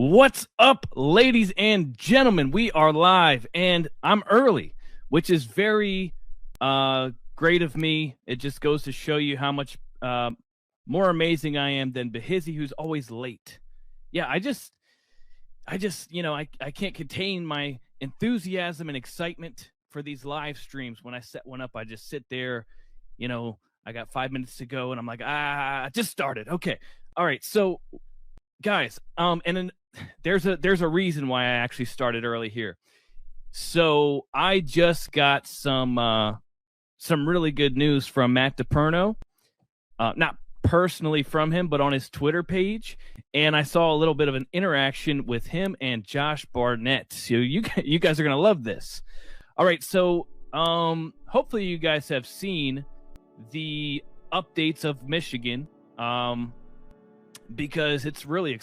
What's up, ladies and gentlemen? We are live, and I'm early, which is very great of me. It just goes to show you how much more amazing I am than Behizzy, who's always late. Yeah, I can't contain my enthusiasm and excitement for these live streams. When I set one up, I just sit there, I got 5 minutes to go, and I'm like, just started. Okay. All right. So, guys, and then there's a reason why I actually started early here. So I just got some really good news from Matt DePerno, not personally from him, but on his Twitter page, and I saw a little bit of an interaction with him and Josh Barnett. So you guys are gonna love this. All right, so hopefully you guys have seen the updates of Michigan, because it's really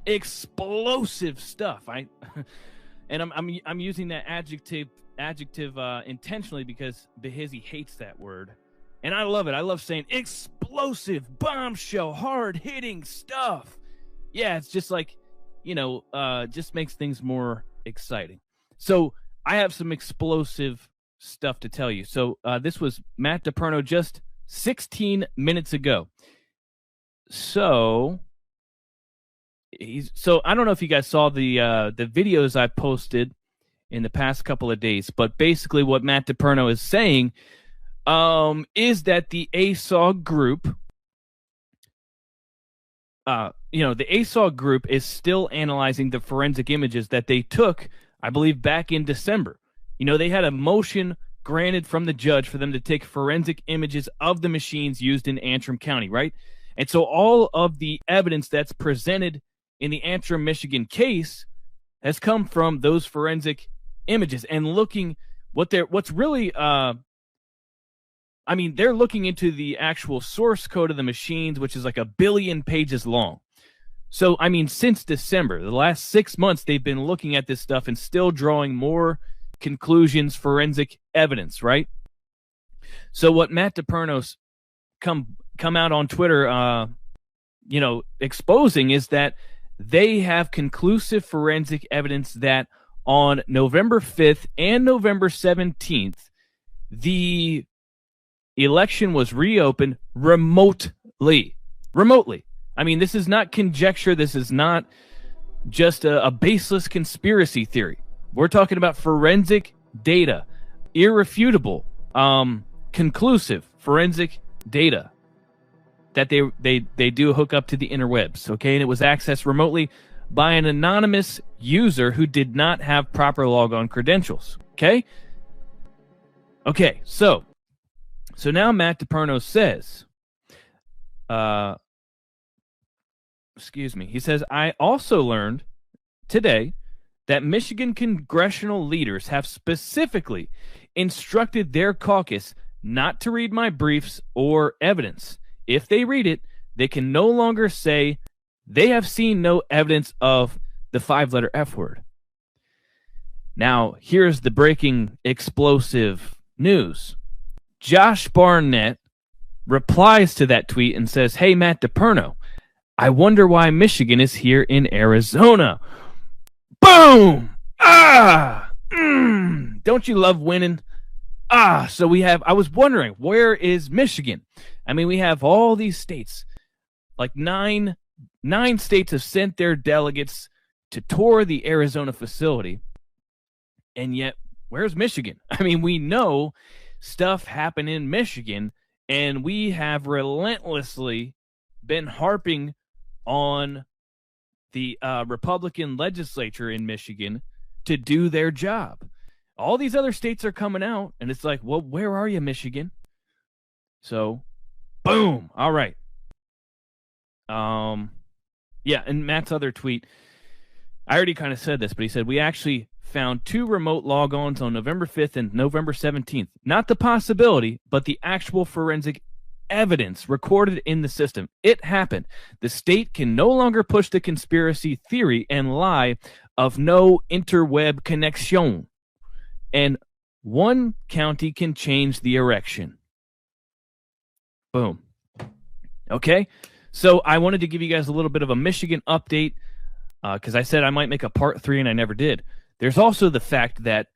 explosive stuff. I'm using that adjective intentionally because Behizzy hates that word, and I love it. I love saying explosive, bombshell, hard-hitting stuff. Yeah, it's just like, just makes things more exciting. So I have some explosive stuff to tell you. So this was Matt DePerno just 16 minutes ago. So I don't know if you guys saw the videos I posted in the past couple of days, but basically what Matt DePerno is saying is that the ASAW group, the ASAW group is still analyzing the forensic images that they took, I believe, back in December. They had a motion granted from the judge for them to take forensic images of the machines used in Antrim County, right? And so all of the evidence that's presented in the Antrim, Michigan case has come from those forensic images, and they're looking into the actual source code of the machines, which is like 1 billion pages long. So, since December, the last 6 months, they've been looking at this stuff and still drawing more conclusions, forensic evidence, right? So what Matt DePerno's come out on Twitter, exposing is that they have conclusive forensic evidence that on November 5th and November 17th, the election was reopened remotely. This is not conjecture. This is not just a baseless conspiracy theory. We're talking about forensic data, irrefutable, conclusive forensic data that they do hook up to the interwebs, okay? And it was accessed remotely by an anonymous user who did not have proper logon credentials, okay? Okay, so now Matt DePerno says, he says, I also learned today that Michigan congressional leaders have specifically instructed their caucus not to read my briefs or evidence. If they read it, they can no longer say they have seen no evidence of the 5-letter F word. Now, here's the breaking explosive news. Josh Barnett replies to that tweet and says, hey, Matt DePerno, I wonder why Michigan is here in Arizona. Boom! Don't you love winning? So I was wondering, where is Michigan? We have all these states, like nine states have sent their delegates to tour the Arizona facility. And yet, where's Michigan? We know stuff happened in Michigan, and we have relentlessly been harping on the Republican legislature in Michigan to do their job. All these other states are coming out, and it's like, well, where are you, Michigan? So, boom. All right. Yeah, and Matt's other tweet, I already kind of said this, but he said, we actually found 2 remote logons on November 5th and November 17th. Not the possibility, but the actual forensic evidence recorded in the system. It happened. The state can no longer push the conspiracy theory and lie of no interweb connection. And one county can change the erection. Boom. Okay? So I wanted to give you guys a little bit of a Michigan update. because I said I might make a part 3 and I never did. There's also the fact that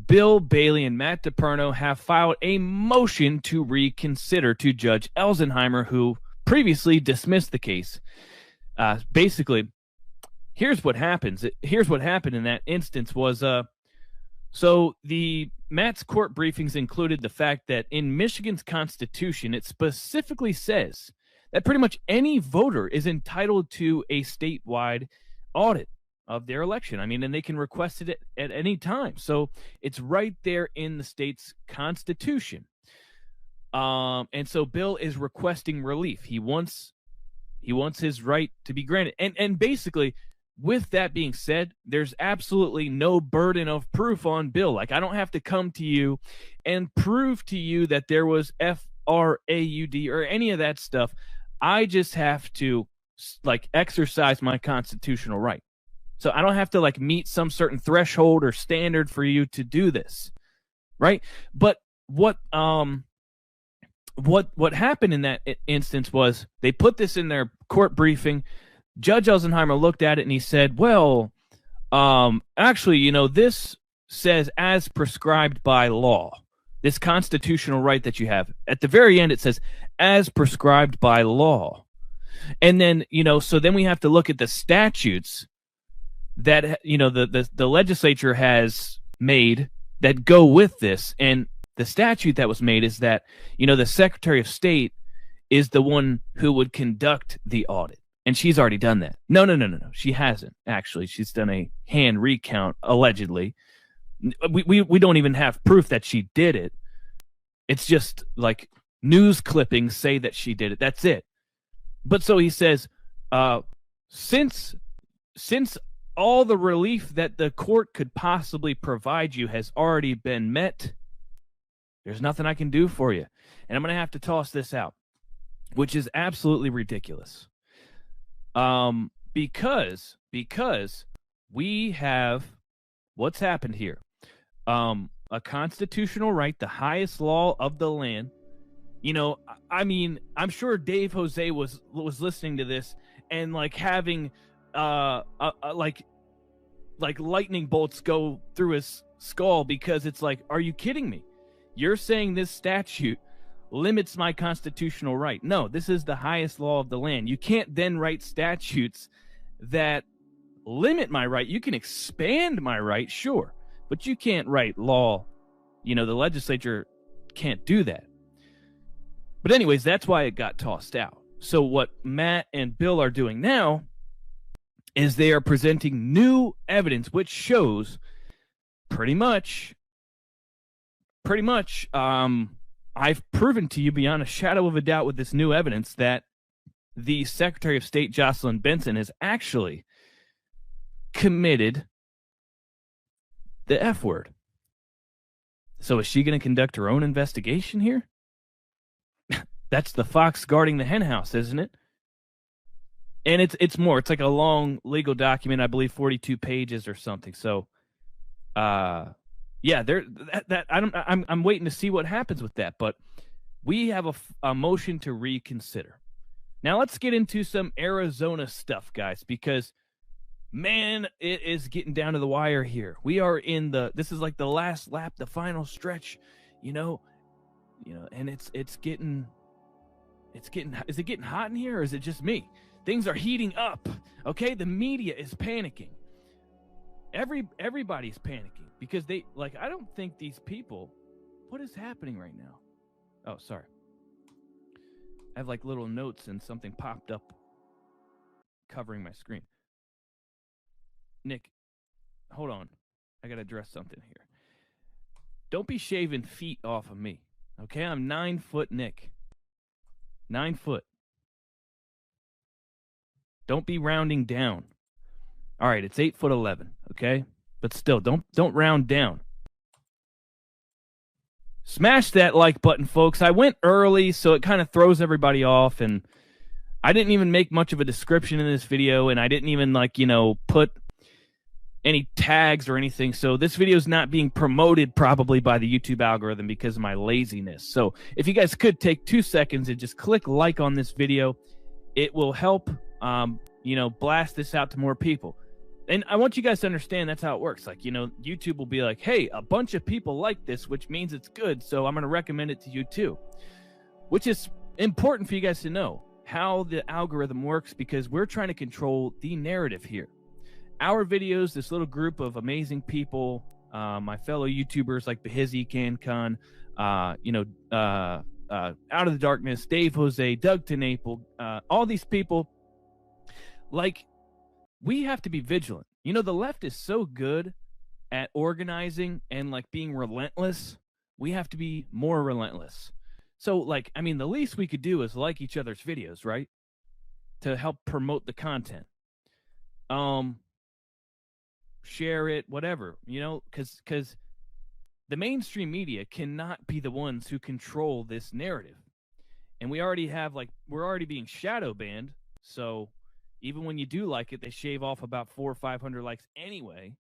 Bill Bailey and Matt DePerno have filed a motion to reconsider to Judge Elsenheimer, who previously dismissed the case. Basically, here's what happens. Here's what happened in that instance was, so Matt's court briefings included the fact that in Michigan's Constitution, it specifically says that pretty much any voter is entitled to a statewide audit of their election. I mean, and they can request it at any time. So it's right there in the state's constitution. And so Bill is requesting relief. He wants his right to be granted. And basically, with that being said, there's absolutely no burden of proof on Bill. Like, I don't have to come to you and prove to you that there was fraud or any of that stuff. I just have to exercise my constitutional right. So I don't have to meet some certain threshold or standard for you to do this, right? But what happened in that instance was they put this in their court briefing. Judge Elsenheimer looked at it and he said, well, actually, this says as prescribed by law, this constitutional right that you have. At the very end, it says as prescribed by law. And then, so then we have to look at the statutes that, the legislature has made that go with this. And the statute that was made is that, the Secretary of State is the one who would conduct the audit. And she's already done that. No. She hasn't, actually. She's done a hand recount, allegedly. We don't even have proof that she did it. It's just news clippings say that she did it. That's it. But so he says, since all the relief that the court could possibly provide you has already been met, there's nothing I can do for you. And I'm going to have to toss this out, which is absolutely ridiculous. Because we have what's happened here. A constitutional right, the highest law of the land. I mean, I'm sure Dave Jose was listening to this and having lightning bolts go through his skull, because it's are you kidding me? You're saying this statute limits my constitutional right. No, this is the highest law of the land. You can't then write statutes that limit my right. You can expand my right, sure, but you can't write law. The legislature can't do that. But anyways, that's why it got tossed out. So what Matt and Bill are doing now is they are presenting new evidence, which shows pretty much, I've proven to you beyond a shadow of a doubt with this new evidence that the Secretary of State, Jocelyn Benson, has actually committed the F word. So is she going to conduct her own investigation here? That's the fox guarding the hen house, isn't it? And it's more. It's like a long legal document, I believe 42 pages or something. So, yeah, I'm waiting to see what happens with that. But we have a motion to reconsider. Now let's get into some Arizona stuff, guys, because man, it is getting down to the wire here. We are this is like the last lap, the final stretch, and it's getting, is it getting hot in here, or is it just me? Things are heating up. Okay, the media is panicking. Everybody's panicking because I don't think these people. What is happening right now? Oh, sorry. I have little notes and something popped up covering my screen. Nick, hold on. I got to address something here. Don't be shaving feet off of me. Okay, I'm 9 foot Nick. 9 foot. Don't be rounding down. All right, it's 8'11", okay? But still, don't round down. Smash that like button, folks. I went early, so it kind of throws everybody off, and I didn't even make much of a description in this video, and I didn't even put any tags or anything. So this video is not being promoted probably by the YouTube algorithm because of my laziness. So if you guys could take 2 seconds and just click like on this video, it will help blast this out to more people. And I want you guys to understand that's how it works. Like, YouTube will be like, hey, a bunch of people like this, which means it's good, so I'm going to recommend it to you too. Which is important for you guys to know how the algorithm works, because we're trying to control the narrative here. Our videos, this little group of amazing people, my fellow YouTubers like Behizzy, CanCon, Out of the Darkness, Dave Jose, Doug Tenaple, all these people, like, we have to be vigilant. The left is so good at organizing and like being relentless. We have to be more relentless. So, like, I mean, the least we could do is like each other's videos, right? To help promote the content. Share it, whatever, because the mainstream media cannot be the ones who control this narrative. And we're already being shadow banned. So even when you do like it, they shave off about 400 or 500 likes anyway.